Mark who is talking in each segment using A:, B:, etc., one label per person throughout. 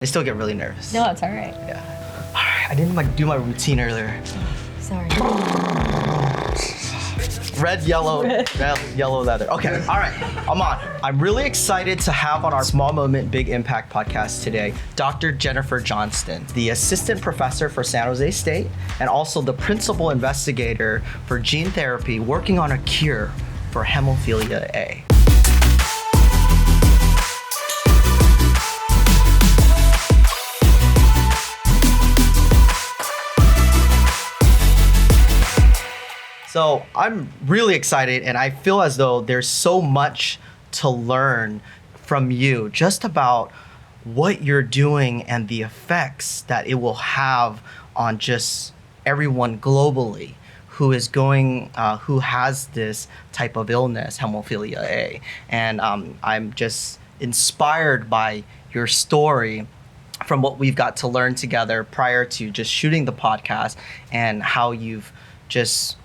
A: I still get really nervous.
B: No, it's all right.
A: Yeah. All right, I didn't do my routine earlier.
B: Sorry.
A: Red, yellow, yellow leather. Okay, all right, I'm on. I'm really excited to have on our Small Moment, Big Impact podcast today, Dr. Jennifer Johnston, the assistant professor for San Jose State and also the principal investigator for gene therapy working on a cure for Hemophilia A. So I'm really excited, and I feel as though there's so much to learn from you just about what you're doing and the effects that it will have on just everyone globally who is who has this type of illness, Hemophilia A. And I'm just inspired by your story from what we've got to learn together prior to just shooting the podcast and how you've just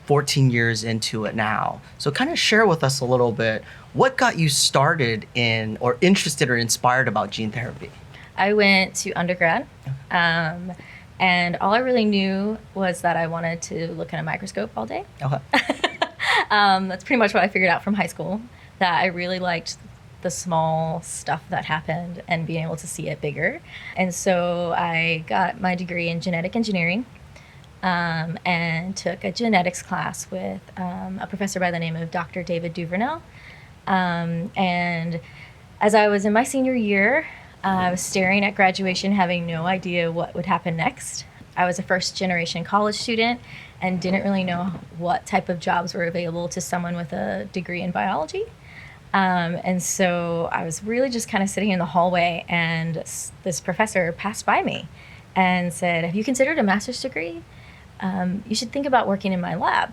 A: 14 years into it now. So kind of share with us a little bit, what got you started in or interested or inspired about gene therapy?
B: I went to undergrad, and all I really knew was that I wanted to look in a microscope all day.
A: Okay.
B: That's pretty much what I figured out from high school, that I really liked the small stuff that happened and being able to see it bigger. And so I got my degree in genetic engineering. And took a genetics class with a professor by the name of Dr. David Duvernell. And as I was in my senior year, I was staring at graduation, having no idea what would happen next. I was a first-generation college student and didn't really know what type of jobs were available to someone with a degree in biology. And so I was really just kind of sitting in the hallway, and this professor passed by me and said, "Have you considered a master's degree? You should think about working in my lab."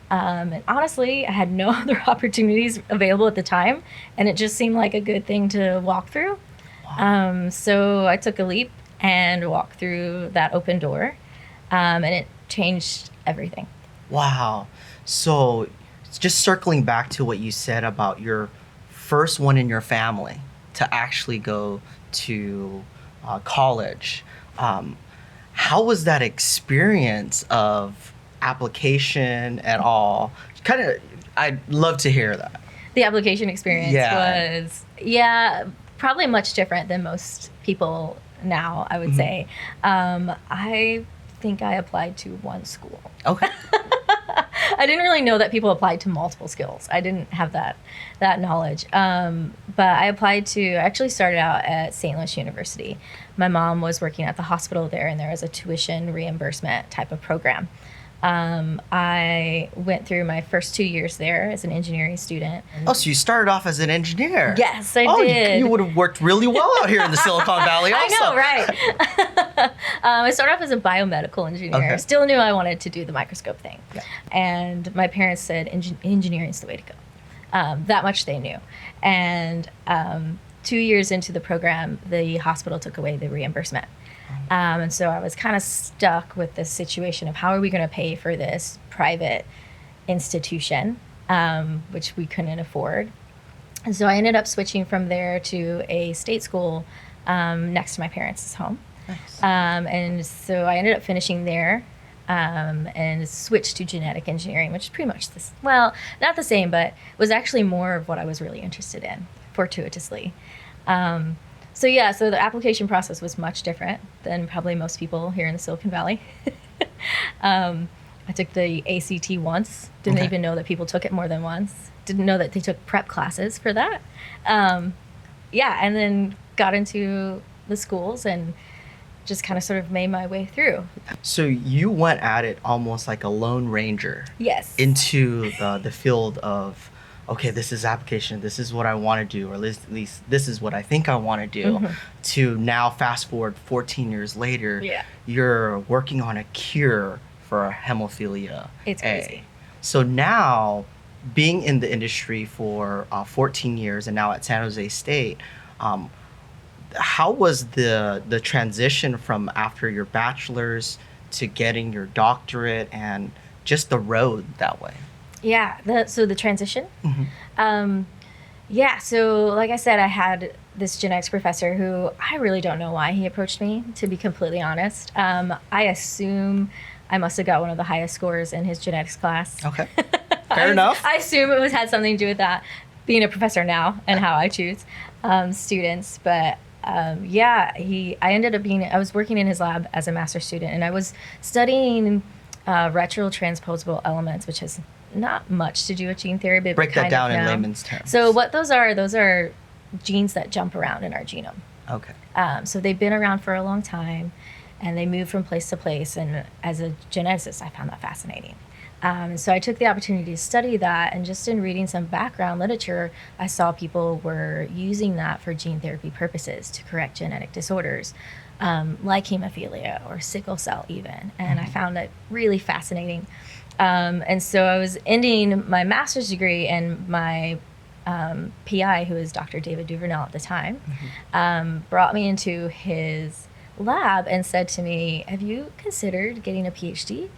B: And honestly, I had no other opportunities available at the time, and it just seemed like a good thing to walk through.
A: Wow.
B: So I took a leap and walked through that open door, and it changed everything.
A: Wow. So just circling back to what you said about your first one in your family to actually go to college. How was that experience of application at all? I'd love to hear that.
B: The application experience was, probably much different than most people now, I would say. I think I applied to one school.
A: Okay.
B: I didn't really know that people applied to multiple schools. I didn't have that knowledge. But I actually started out at St. Louis University. My mom was working at the hospital there, and there was a tuition reimbursement type of program. I went through my first 2 years there as an engineering student.
A: Oh, so you started off as an engineer?
B: Yes, I did.
A: You would have worked really well out here in the Silicon Valley also.
B: I know, right? I started off as a biomedical engineer.
A: Okay.
B: Still knew I wanted to do the microscope thing.
A: Yeah.
B: And my parents said engineering is the way to go. That much they knew. And 2 years into the program, the hospital took away the reimbursement. And so I was kind of stuck with this situation of how are we going to pay for this private institution, which we couldn't afford. And so I ended up switching from there to a state school next to my parents' home.
A: Nice.
B: And so I ended up finishing there and switched to genetic engineering, which is pretty much not the same, but was actually more of what I was really interested in, fortuitously. So the application process was much different than probably most people here in the Silicon Valley. I took the ACT once, didn't even know that people took it more than once, didn't know that they took prep classes for that. And then got into the schools and just kind of sort of made my way through.
A: So you went at it almost like a lone ranger.
B: Yes.
A: Into the field of, okay, this is application, this is what I want to do, or at least this is what I think I want to do, to now fast forward 14 years later, you're working on a cure for Hemophilia A.
B: It's crazy.
A: So now, being in the industry for 14 years and now at San Jose State, how was the transition from after your bachelor's to getting your doctorate and just the road that way?
B: Yeah, so the transition. So like I said, I had this genetics professor who I really don't know why he approached me, to be completely honest. I assume I must have got one of the highest scores in his genetics class.
A: Okay. Fair enough.
B: I assume it had something to do with that, being a professor now and how I choose students. But I ended up I was working in his lab as a master's student, and I was studying retrotransposable elements, which has not much to do with gene therapy. But
A: Break that down in
B: now.
A: layman's terms.
B: So what those are genes that jump around in our genome.
A: Okay.
B: So they've been around for a long time, and they move from place to place. And as a geneticist, I found that fascinating. So I took the opportunity to study that, and just in reading some background literature, I saw people were using that for gene therapy purposes to correct genetic disorders, like hemophilia or sickle cell even. And I found it really fascinating. And so I was ending my master's degree, and my PI, who is Dr. David Duvernell at the time, brought me into his lab and said to me, "Have you considered getting a PhD?"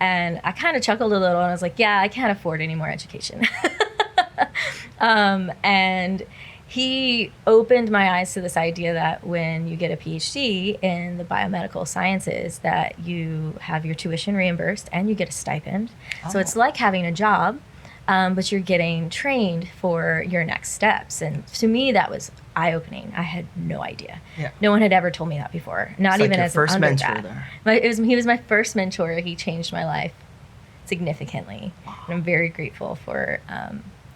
B: And I kind of chuckled a little, and I was like, "Yeah, I can't afford any more education." And he opened my eyes to this idea that when you get a PhD in the biomedical sciences, that you have your tuition reimbursed and you get a stipend. Oh. So it's like having a job, but you're getting trained for your next steps. And to me, that was eye-opening. I had no idea. Yeah. No one had ever told me that before. Not even as an undergrad. He was my first mentor. He changed my life significantly. Wow. And I'm very grateful for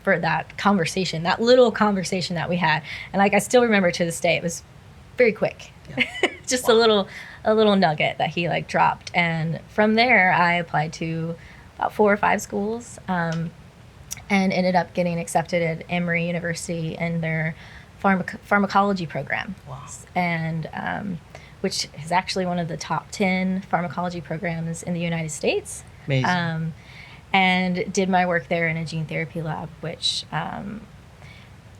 B: that conversation, that little conversation that we had. And like, I still remember to this day, it was very quick. Yeah. Just a little nugget that he like dropped. And from there, I applied to about 4 or 5 schools, and ended up getting accepted at Emory University in their pharmacology program. Wow. And which is actually one of the top 10 pharmacology programs in the United States.
A: Amazing.
B: And did my work there in a gene therapy lab, which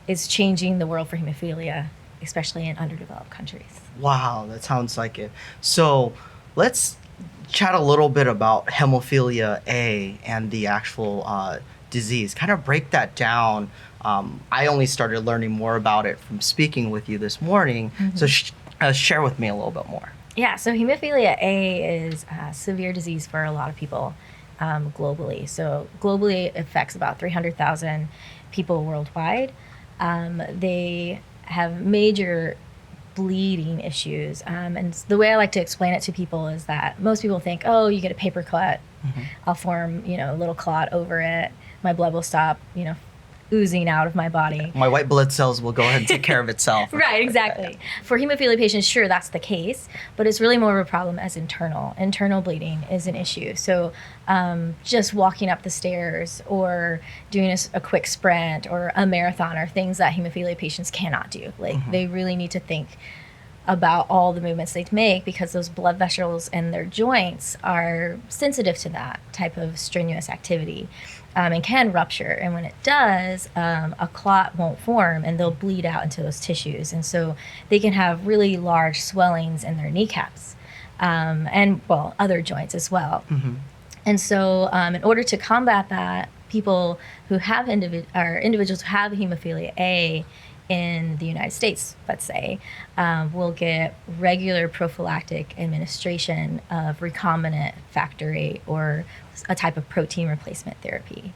B: is changing the world for hemophilia, especially in underdeveloped countries.
A: Wow, that sounds like it. So let's chat a little bit about hemophilia A and the actual disease. Kind of break that down. I only started learning more about it from speaking with you this morning. Mm-hmm. So share with me a little bit more.
B: Yeah, so hemophilia A is a severe disease for a lot of people globally. So globally, it affects about 300,000 people worldwide. They have major bleeding issues. And the way I like to explain it to people is that most people think, oh, you get a paper cut, I'll form, a little clot over it. My blood will stop, oozing out of my body.
A: My white blood cells will go ahead and take care of itself.
B: Right, exactly. For hemophilia patients, sure, that's the case, but it's really more of a problem as internal bleeding is an issue. So just walking up the stairs or doing a quick sprint or a marathon are things that hemophilia patients cannot do. Like they really need to think about all the movements they make, because those blood vessels in their joints are sensitive to that type of strenuous activity. And can rupture. And when it does, a clot won't form and they'll bleed out into those tissues. And so they can have really large swellings in their kneecaps and, other joints as well. Mm-hmm. And so in order to combat that, people who have individuals who have hemophilia A in the United States, let's say, will get regular prophylactic administration of recombinant factor VIII or a type of protein replacement therapy.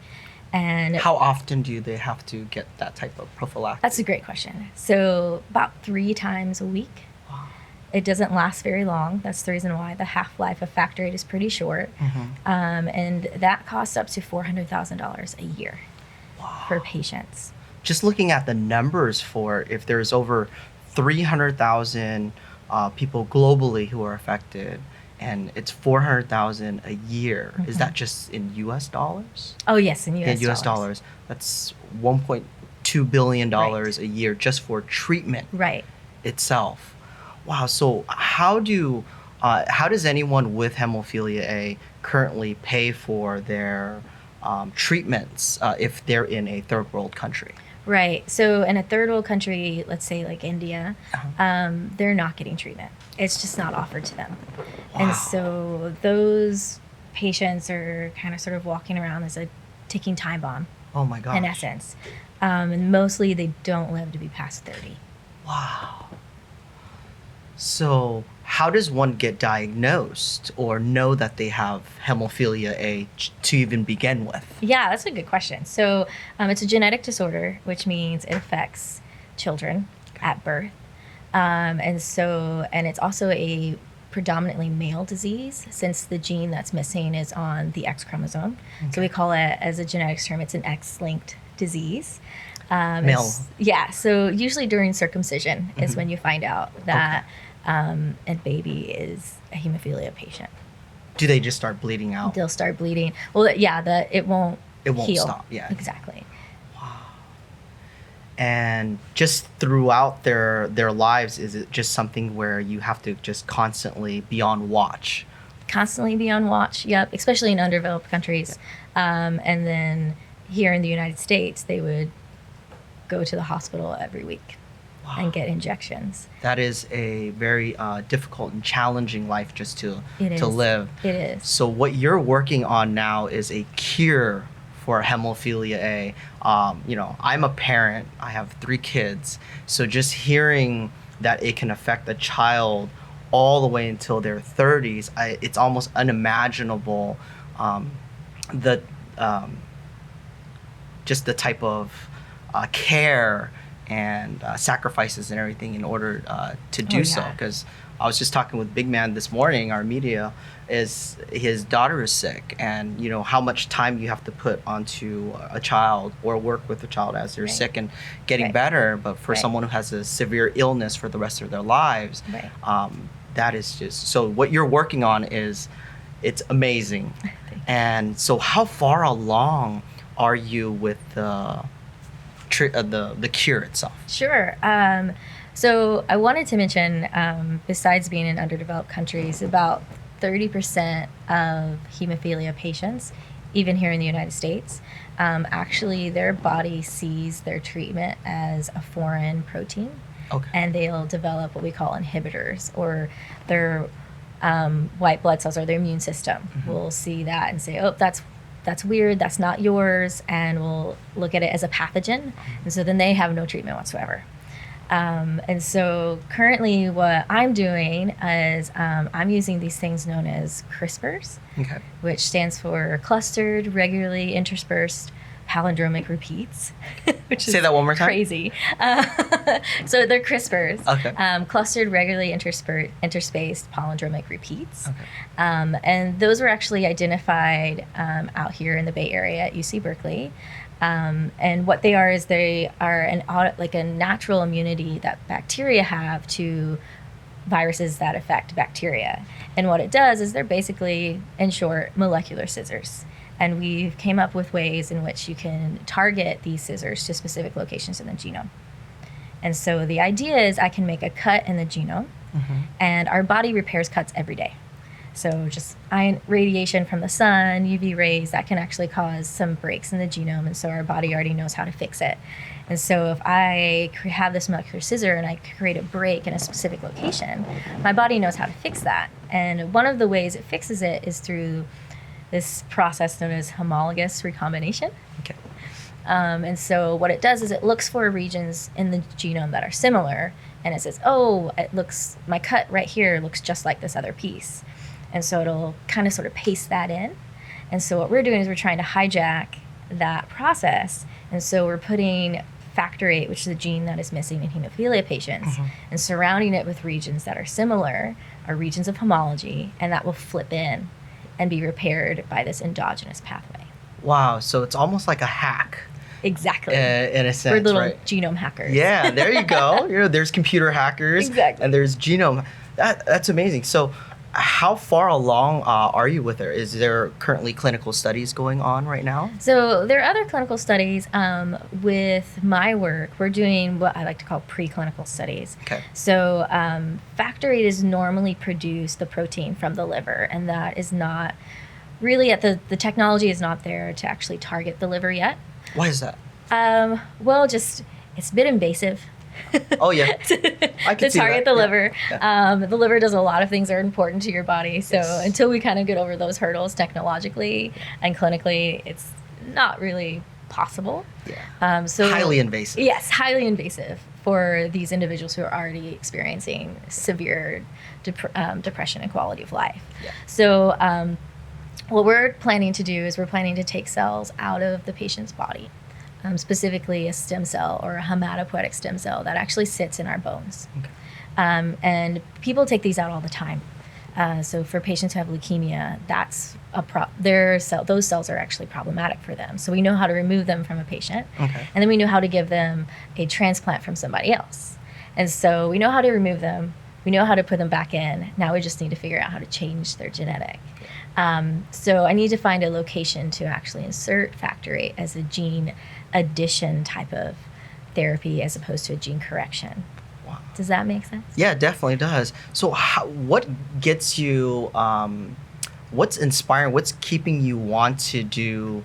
B: And
A: how often do they have to get that type of prophylaxis?
B: That's a great question. So about 3 times a week. Wow. It doesn't last very long. That's the reason why the half-life of factor VIII is pretty short. And that costs up to $400,000 a year for patients.
A: Just looking at the numbers for if there's over 300,000 people globally who are affected, and it's 400,000 a year. Is that just in U.S. dollars?
B: Oh, yes, in U.S.
A: In U.S. dollars. That's $1.2 billion a year just for treatment itself. Wow. So how does anyone with hemophilia A currently pay for their treatments if they're in a third world country?
B: Right. So in a third world country, let's say like India, they're not getting treatment. It's just not offered to them. Wow. And so those patients are kind of sort of walking around as a ticking time bomb.
A: Oh my gosh.
B: In essence. And mostly they don't live to be past 30.
A: Wow. So how does one get diagnosed or know that they have hemophilia A to even begin with?
B: Yeah, that's a good question. So it's a genetic disorder, which means it affects children at birth. And it's also a predominantly male disease, since the gene that's missing is on the X chromosome. Okay. So we call it, as a genetics term, it's an X-linked disease.
A: Male.
B: Yeah, so usually during circumcision is when you find out that a baby is a hemophilia patient.
A: Do they just start bleeding out?
B: They'll start bleeding. Well, yeah, it won't heal.
A: Stop. Yeah.
B: Exactly.
A: And just throughout their lives, is it just something where you have to just constantly be on watch?
B: Constantly be on watch, yep, especially in underdeveloped countries. Yeah. And then here in the United States, they would go to the hospital every week. Wow. And get injections.
A: That is a very difficult and challenging life just to live.
B: It is.
A: So what you're working on now is a cure for hemophilia A. I'm a parent. I have 3 kids. So just hearing that it can affect a child all the way until their 30s, it's almost unimaginable. Just the type of care and sacrifices and everything in order to do so. Because I was just talking with Big Man this morning, our media, is his daughter is sick, and how much time you have to put onto a child or work with a child as they're sick and getting better. But for someone who has a severe illness for the rest of their lives, that is just, so what you're working on it's amazing. And so how far along are you with the cure itself?
B: Sure. So I wanted to mention, besides being in underdeveloped countries, about 30% of hemophilia patients, even here in the United States, actually their body sees their treatment as a foreign protein. Okay. And they'll develop what we call inhibitors, or their white blood cells, or their immune system will see that and say, oh, that's weird, that's not yours, and we'll look at it as a pathogen. And so then they have no treatment whatsoever. And so currently what I'm doing is I'm using these things known as CRISPRs, which stands for clustered, regularly interspersed palindromic repeats. Which
A: Say that one more time.
B: Crazy. So they're CRISPRs, clustered, regularly interspaced palindromic repeats. And those were actually identified out here in the Bay Area at UC Berkeley. And what they are is they are a natural immunity that bacteria have to viruses that affect bacteria. And what it does is they're basically, in short, molecular scissors. And we've came up with ways in which you can target these scissors to specific locations in the genome. And so the idea is I can make a cut in the genome, and our body repairs cuts every day. So just radiation from the sun, UV rays, that can actually cause some breaks in the genome, and so our body already knows how to fix it. And so if I have this molecular scissor and I create a break in a specific location, my body knows how to fix that. And one of the ways it fixes it is through this process known as homologous recombination. And so what it does is it looks for regions in the genome that are similar, and it says, oh, my cut right here looks just like this other piece. And so it'll kind of sort of paste that in. And so what we're doing is we're trying to hijack that process. And so we're putting factor VIII, which is a gene that is missing in hemophilia patients, and surrounding it with regions that are similar, or regions of homology, and that will flip in and be repaired by this endogenous pathway.
A: Wow, so it's almost like a hack.
B: Exactly.
A: In a sense,
B: we're little
A: right?
B: Genome hackers.
A: Yeah, there you go. There's computer hackers, and there's genome. That's amazing. So how far along are you with it? Is there currently clinical studies going on right now?
B: So there are other clinical studies. With my work, we're doing what I like to call preclinical studies. So factor VIII is normally the protein from the liver, and that is not really the technology is not there to actually target the liver yet.
A: Why is that?
B: Well, just it's a bit invasive.
A: Oh yeah, I can
B: to target the liver.
A: Yeah.
B: The liver does a lot of things that are important to your body. So until we kind of get over those hurdles technologically and clinically, it's not really possible.
A: Yeah.
B: So
A: Highly invasive.
B: Yes, highly invasive for these individuals who are already experiencing severe depression and quality of life.
A: Yeah.
B: So what we're planning to do is we're planning to take cells out of the patient's body, specifically a stem cell or a hematopoietic stem cell that actually sits in our bones.
A: Okay.
B: And people take these out all the time. So for patients who have leukemia, that's those cells are actually problematic for them. So we know how to remove them from a patient,
A: Okay.
B: and then we know how to give them a transplant from somebody else. And so we know how to remove them. We know how to put them back in. Now we just need to figure out how to change their genetic. So I need to find a location to actually insert factor VIII as a gene addition type of therapy as opposed to a gene correction.
A: Wow.
B: Does that make sense?
A: Yeah, it definitely does. So what gets you, what's inspiring, what's keeping you want to do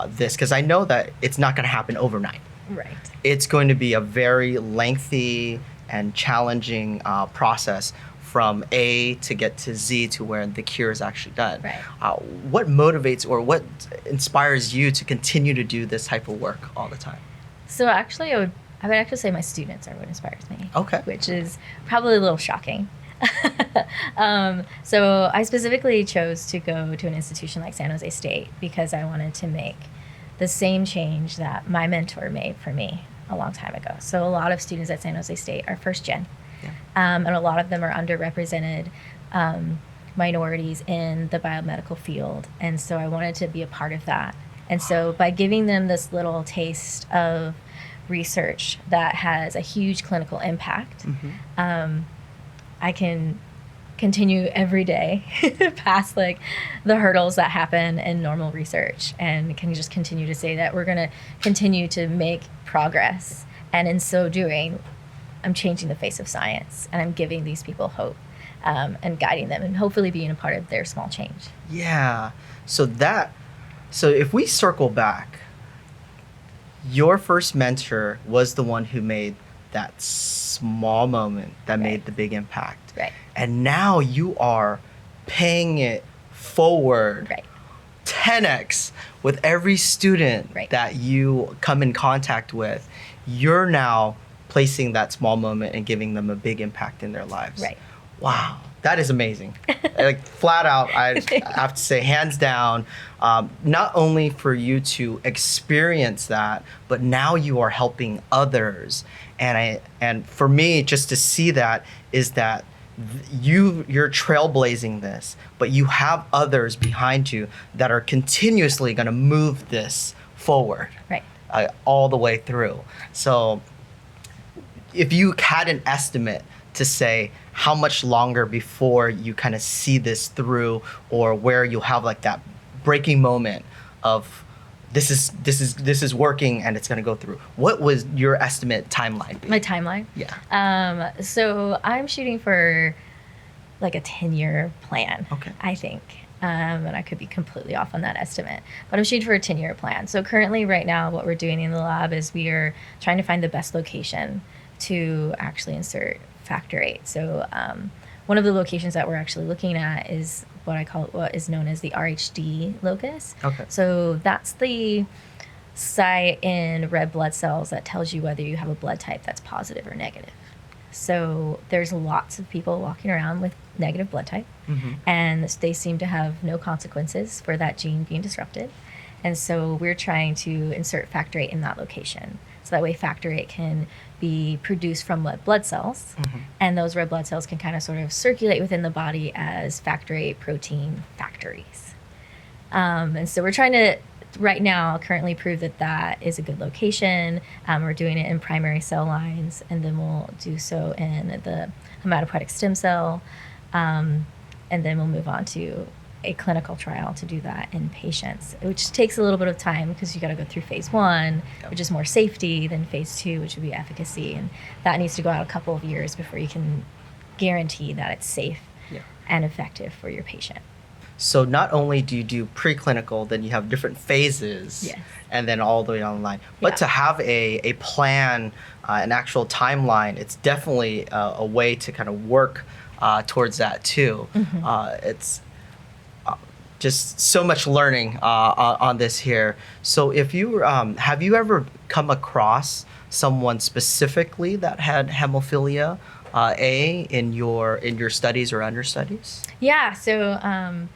A: this? Because I know that it's not going to happen overnight.
B: Right.
A: It's going to be a very lengthy and challenging process from A to get to Z to where the cure is actually done.
B: Right.
A: What motivates or what inspires you to continue to do this type of work all the time?
B: So actually, I would actually say my students are what inspires me.
A: Okay.
B: Which is probably a little shocking. So I specifically chose to go to an institution like San Jose State because I wanted to make the same change that my mentor made for me a long time ago. So a lot of students at San Jose State are first gen.
A: Yeah.
B: And a lot of them are underrepresented minorities in the biomedical field. And so I wanted to be a part of that. And so by giving them this little taste of research that has a huge clinical impact, I can continue every day past like the hurdles that happen in normal research and can just continue to say that we're going to continue to make progress. And in so doing, I'm changing the face of science and I'm giving these people hope and guiding them and hopefully being a part of their small change.
A: Yeah. So if we circle back, your first mentor was the one who made that small moment that made the big impact.
B: Right.
A: And now you are paying it forward.
B: Right.
A: 10x with every student that you come in contact with. You're now placing that small moment and giving them a big impact in their lives.
B: Right.
A: Wow, that is amazing. Like flat out, I have to say, hands down, not only for you to experience that, but now you are helping others. And for me, just to see that is that you're trailblazing this, but you have others behind you that are continuously going to move this forward, all the way through. So if you had an estimate to say how much longer before you kind of see this through, or where you'll have like that breaking moment of this is working and it's going to go through, what was your estimate timeline be?
B: My timeline?
A: Yeah.
B: So I'm shooting for like a 10-year plan, I think. And I could be completely off on that estimate, but I'm shooting for a 10-year plan. So currently right now, what we're doing in the lab is we are trying to find the best location to actually insert factor VIII. So one of the locations that we're actually looking at is what is known as the RHD locus.
A: Okay.
B: So that's the site in red blood cells that tells you whether you have a blood type that's positive or negative. So there's lots of people walking around with negative blood type, and they seem to have no consequences for that gene being disrupted. And so we're trying to insert factor VIII in that location. So that way factor VIII can be produced from red blood cells, and those red blood cells can kind of sort of circulate within the body as factor VIII protein factories. And so we're trying to, right now, currently prove that that is a good location. We're doing it in primary cell lines, and then we'll do so in the hematopoietic stem cell, and then we'll move on to a clinical trial to do that in patients, which takes a little bit of time because you got to go through phase 1, which is more safety, than phase 2, which would be efficacy, and that needs to go out a couple of years before you can guarantee that it's safe and effective for your patient.
A: So not only do you do preclinical, then you have different phases, and then all the way down the line. But to have a plan, an actual timeline, it's definitely a way to kind of work towards that too. just so much learning on this here. So if you have you ever come across someone specifically that had hemophilia A in your studies or understudies?
B: Yeah. So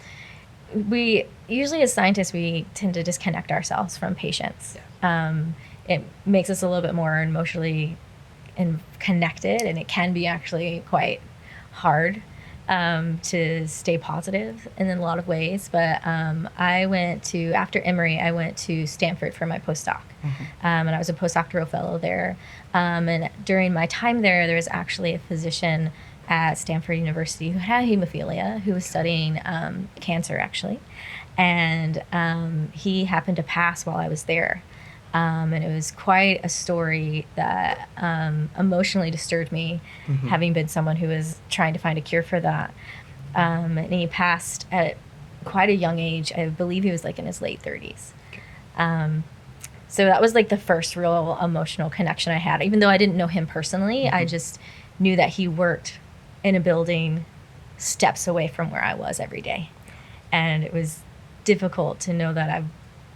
B: we usually, as scientists, we tend to disconnect ourselves from patients. It makes us a little bit more emotionally connected, and it can be actually quite hard to stay positive in a lot of ways. But after Emory, I went to Stanford for my postdoc. And I was a postdoctoral fellow there. And during my time there was actually a physician at Stanford University who had hemophilia, who was studying cancer, actually. And he happened to pass while I was there. And it was quite a story that emotionally disturbed me, having been someone who was trying to find a cure for that. And he passed at quite a young age. I believe he was like in his late 30s. So that was like the first real emotional connection I had. Even though I didn't know him personally, I just knew that he worked in a building steps away from where I was every day. And it was difficult to know that I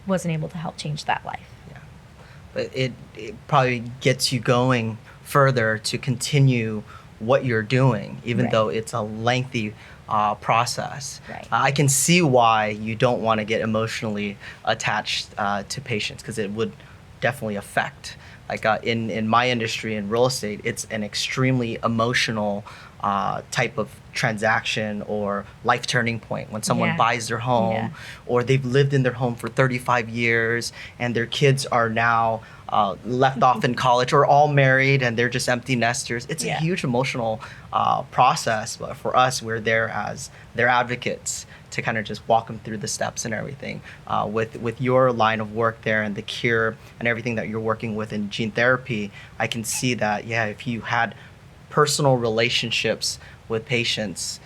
B: wasn't able to help change that life.
A: But it probably gets you going further to continue what you're doing, even
B: Right.
A: though it's a lengthy process.
B: Right.
A: I can see why you don't want to get emotionally attached to patients, because it would definitely affect. Like in my industry, in real estate, it's an extremely emotional type of transaction or life turning point when someone
B: Yeah.
A: buys their home,
B: Yeah.
A: or they've lived in their home for 35 years and their kids are now left off in college or all married and they're just empty nesters. It's a huge emotional process, but for us, we're there as their advocates to kind of just walk them through the steps and everything. With your line of work there and the cure and everything that you're working with in gene therapy, I can see that, if you had personal relationships with patients,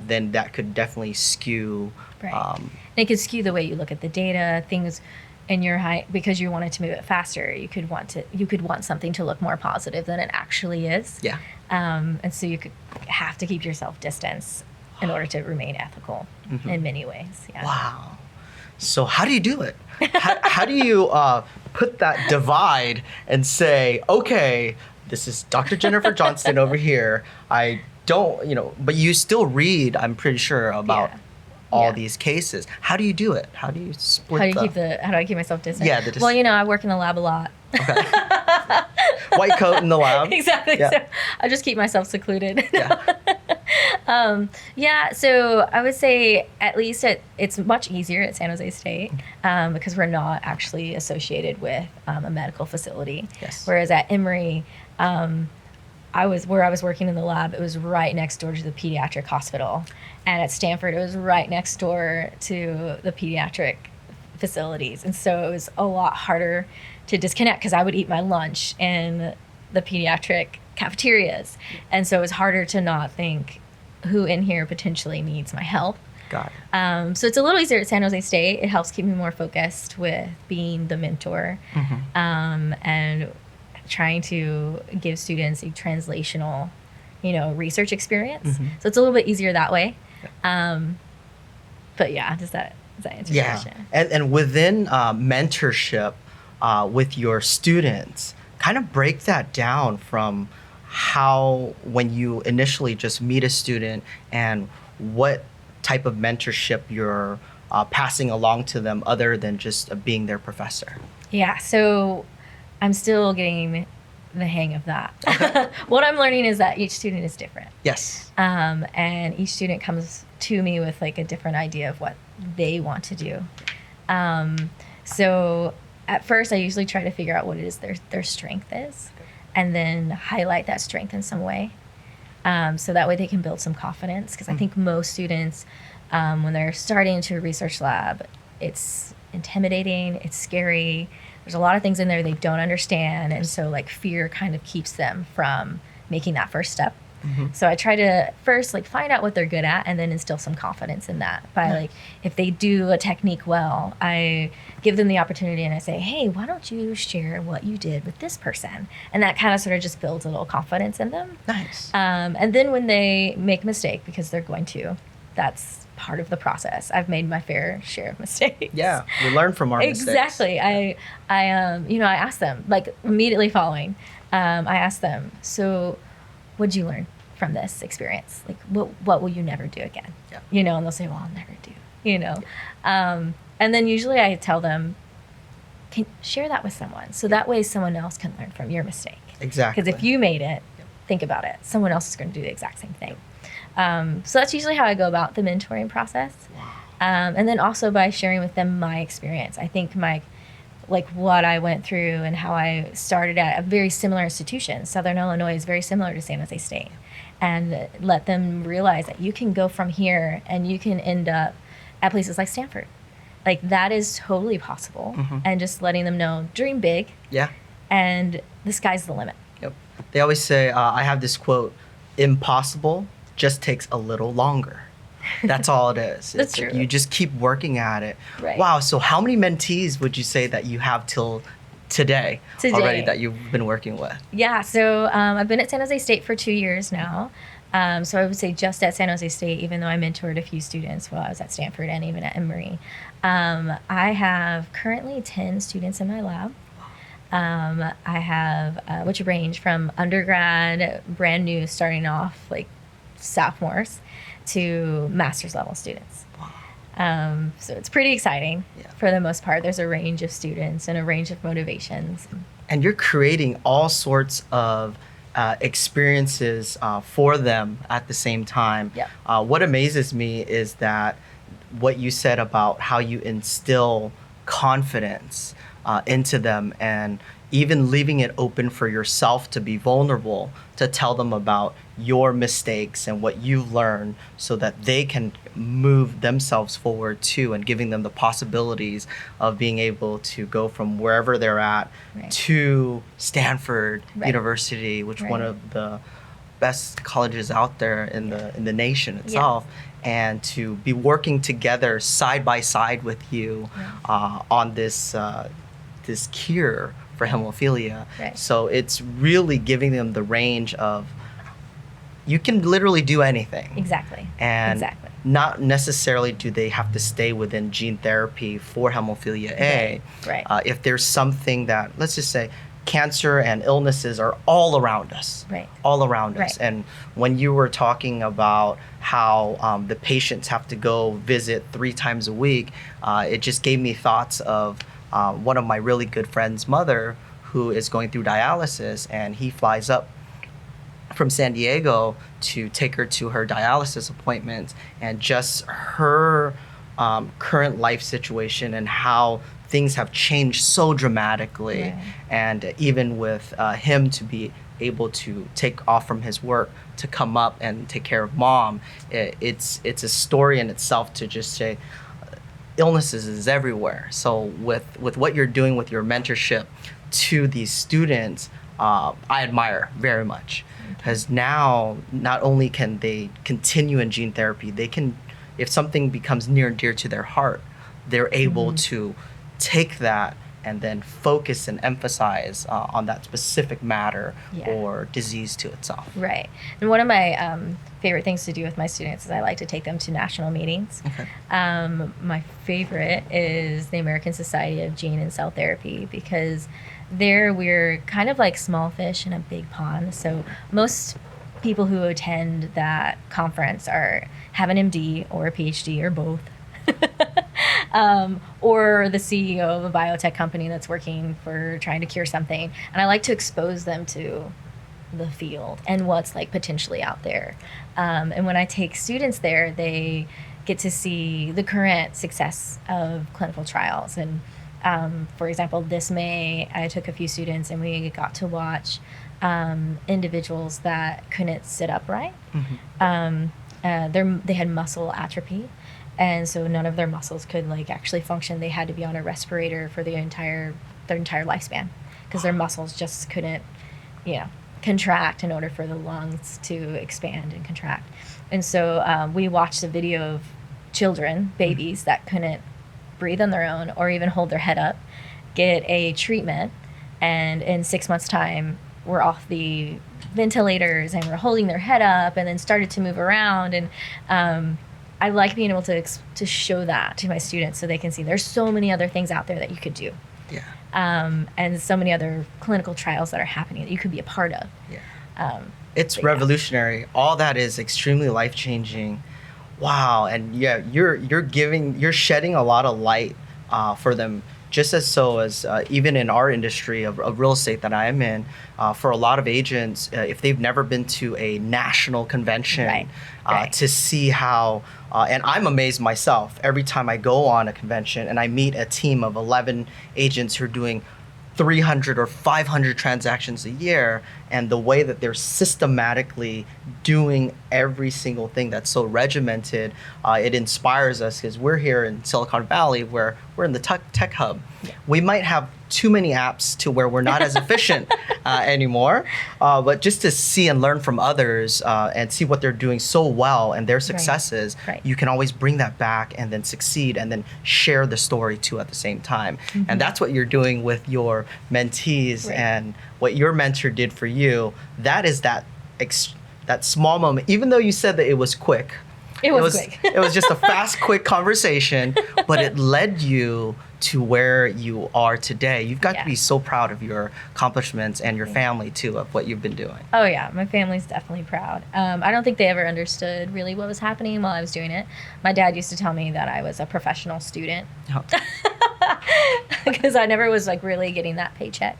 A: then that could definitely skew.
B: Right. And it could skew the way you look at the data, things in your height, because you wanted to move it faster. You could want something to look more positive than it actually is.
A: Yeah.
B: And so you could have to keep yourself distance in order to remain ethical in many ways. Yeah.
A: Wow. So how do you do it? How do you put that divide and say, okay, this is Dr. Jennifer Johnston over here. I don't, but you still read, I'm pretty sure, about all these cases. How do you do it? How do you split
B: How do I keep myself distant?
A: Yeah.
B: Well, I work in the lab a lot.
A: Okay. White coat in the lab.
B: Exactly.
A: Yeah.
B: So I just keep myself secluded.
A: Yeah.
B: So I would say at least it's much easier at San Jose State because we're not actually associated with a medical facility.
A: Yes.
B: Whereas at Emory, I was working in the lab, it was right next door to the pediatric hospital. And at Stanford, it was right next door to the pediatric facilities. And so it was a lot harder to disconnect because I would eat my lunch in the pediatric cafeterias. And so it was harder to not think who in here potentially needs my help.
A: Got it.
B: So it's a little easier at San Jose State. It helps keep me more focused with being the mentor and trying to give students a translational, research experience. So it's a little bit easier that way. But yeah, does that answer your question?
A: And within mentorship with your students, kind of break that down from how, when you initially just meet a student, and what type of mentorship you're passing along to them other than just being their professor.
B: Yeah, so I'm still getting the hang of that. Okay. What I'm learning is that each student is different.
A: Yes.
B: And each student comes to me with like a different idea of what they want to do. So at first, I usually try to figure out what it is their strength is, and then highlight that strength in some way. So that way they can build some confidence. Because I think most students, when they're starting into a research lab, it's intimidating, it's scary. There's a lot of things in there they don't understand. And so like fear kind of keeps them from making that first step. So I try to first find out what they're good at and then instill some confidence in that by if they do a technique well, I give them the opportunity and I say, hey, why don't you share what you did with this person? And that kind of sort of just builds a little confidence in them.
A: Nice.
B: And then when they make a mistake, because they're going to, that's part of the process. I've made my fair share of mistakes.
A: Yeah, we learn from our mistakes.
B: Exactly. I asked them, like, immediately following, I asked them, so what'd you learn from this experience? Like, what will you never do again? Yeah. And they'll say, well, I'll never do, and then usually I tell them, share that with someone. So that way someone else can learn from your mistake.
A: Exactly.
B: Because if you made it, think about it. Someone else is going to do the exact same thing. So that's usually how I go about the mentoring process.
A: Wow.
B: And then also by sharing with them my experience. I think what I went through and how I started at a very similar institution. Southern Illinois is very similar to San Jose State. And let them realize that you can go from here and you can end up at places like Stanford. Like, that is totally possible. Mm-hmm. And just letting them know, dream big. Yeah. And the sky's the limit.
A: Yep. They always say, I have this quote, impossible just takes a little longer. That's all it is.
B: That's true.
A: You just keep working at it.
B: Right.
A: Wow. So how many mentees would you say that you have till today already that you've been working with?
B: Yeah. So I've been at San Jose State for 2 years now. So I would say just at San Jose State, even though I mentored a few students while I was at Stanford and even at Emory. I have currently 10 students in my lab. I have, which range from undergrad, brand new, starting off like sophomores, to master's level students. So it's pretty exciting. For the most part. There's a range of students and a range of motivations.
A: And you're creating all sorts of experiences for them at the same time.
B: Yep.
A: What amazes me is that what you said about how you instill confidence into them, and even leaving it open for yourself to be vulnerable, to tell them about your mistakes and what you've learned, so that they can move themselves forward too, and giving them the possibilities of being able to go from wherever they're at to Stanford University, which one of the best colleges out there in the nation itself, and to be working together side by side with you on this this cure for hemophilia. So it's really giving them the range of, you can literally do anything.
B: Exactly.
A: And not necessarily do they have to stay within gene therapy for hemophilia A. If there's something that, let's just say, cancer and illnesses are all around us. All around us. And when you were talking about how the patients have to go visit 3 times a week, it just gave me thoughts of one of my really good friend's mother, who is going through dialysis, and he flies up from San Diego to take her to her dialysis appointments, and just her current life situation and how things have changed so dramatically. And even with him to be able to take off from his work to come up and take care of mom, it's a story in itself to just say, illnesses is everywhere. So with what you're doing with your mentorship to these students, I admire very much, because now not only can they continue in gene therapy, they can, if something becomes near and dear to their heart, they're able to take that and then focus and emphasize on that specific matter or disease to itself.
B: And one of my favorite things to do with my students is I like to take them to national meetings. My favorite is the American Society of Gene and Cell Therapy, because there we're kind of like small fish in a big pond. So most people who attend that conference have an MD or a PhD or both. Or the CEO of a biotech company that's working for trying to cure something. And I like to expose them to the field and what's like potentially out there. And when I take students there, they get to see the current success of clinical trials. And for example, this May, I took a few students and we got to watch individuals that couldn't sit upright. They had muscle atrophy. And so none of their muscles could like actually function. They had to be on a respirator for their entire lifespan, because their muscles just couldn't, contract in order for the lungs to expand and contract. And so we watched a video of children, babies that couldn't breathe on their own or even hold their head up, get a treatment, and in 6 months' time were off the ventilators and were holding their head up and then started to move around. And I like being able to show that to my students so they can see there's so many other things out there that you could do.
A: Yeah.
B: And so many other clinical trials that are happening that you could be a part of.
A: Yeah. It's revolutionary. Yeah. All that is extremely life-changing. Wow. And yeah, you're shedding a lot of light for them, just as even in our industry of real estate that I am in, for a lot of agents, if they've never been to a national convention, right. To see how, and I'm amazed myself every time I go on a convention and I meet a team of 11 agents who are doing 300 or 500 transactions a year, and the way that they're systematically doing every single thing that's so regimented, it inspires us because we're here in Silicon Valley where we're in the tech hub. Yeah. We might have too many apps to where we're not as efficient anymore, but just to see and learn from others and see what they're doing so well and their successes, right. You can always bring that back and then succeed and then share the story too at the same time. Mm-hmm. And that's what you're doing with your mentees, right. And what your mentor did for you. That is that small moment, even though you said that it was quick. It was quick. It was just a fast, quick conversation, but it led you to where you are today. You've got to be so proud of your accomplishments and your family too, of what you've been doing.
B: Oh yeah, my family's definitely proud. I don't think they ever understood really what was happening while I was doing it. My dad used to tell me that I was a professional student because I never was like really getting that paycheck.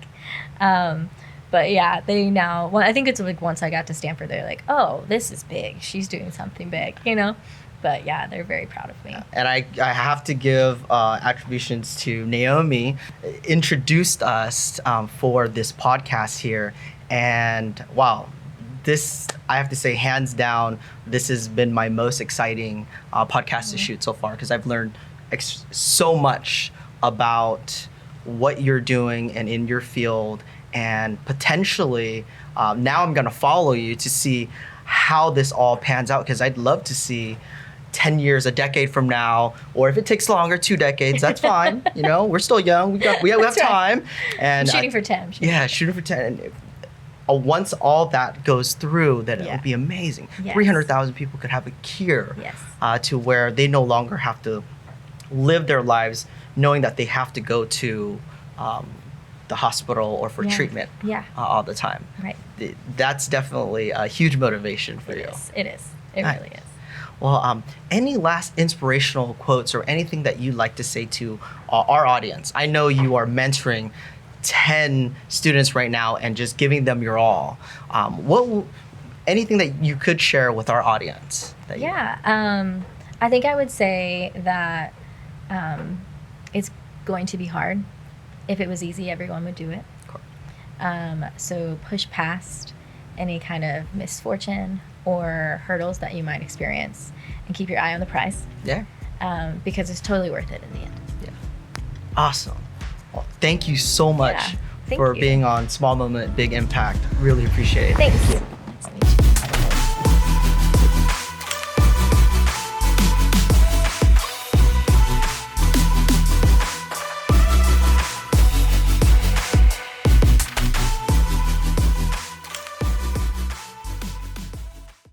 B: But yeah, they now, well, I think it's like once I got to Stanford, they're like, oh, this is big. She's doing something big, you know? But yeah, they're very proud of me.
A: And I have to give attributions to Naomi, introduced us for this podcast here. And wow, this, I have to say, hands down, this has been my most exciting podcast to shoot so far, because I've learned so much about what you're doing and in your field. And potentially, now I'm going to follow you to see how this all pans out, because I'd love to see 10 years, a decade from now, or if it takes longer, 2 decades, that's fine. You know, we're still young. We have time. And
B: shooting for 10.
A: Shooting for 10. And once all that goes through, that it would be amazing. Yes. 300,000 people could have a cure to where they no longer have to live their lives knowing that they have to go to the hospital or for treatment all the time. Right. That's definitely a huge motivation for you.
B: It is. It really is.
A: Well, any last inspirational quotes or anything that you'd like to say to our audience? I know you are mentoring 10 students right now and just giving them your all. Anything that you could share with our audience?
B: I think I would say that it's going to be hard. If it was easy, everyone would do it. So push past any kind of misfortune or hurdles that you might experience and keep your eye on the prize. Yeah. Because it's totally worth it in the end.
A: Yeah. Awesome. Well, thank you so much for being on Small Moment, Big Impact. Really appreciate it.
B: Thanks.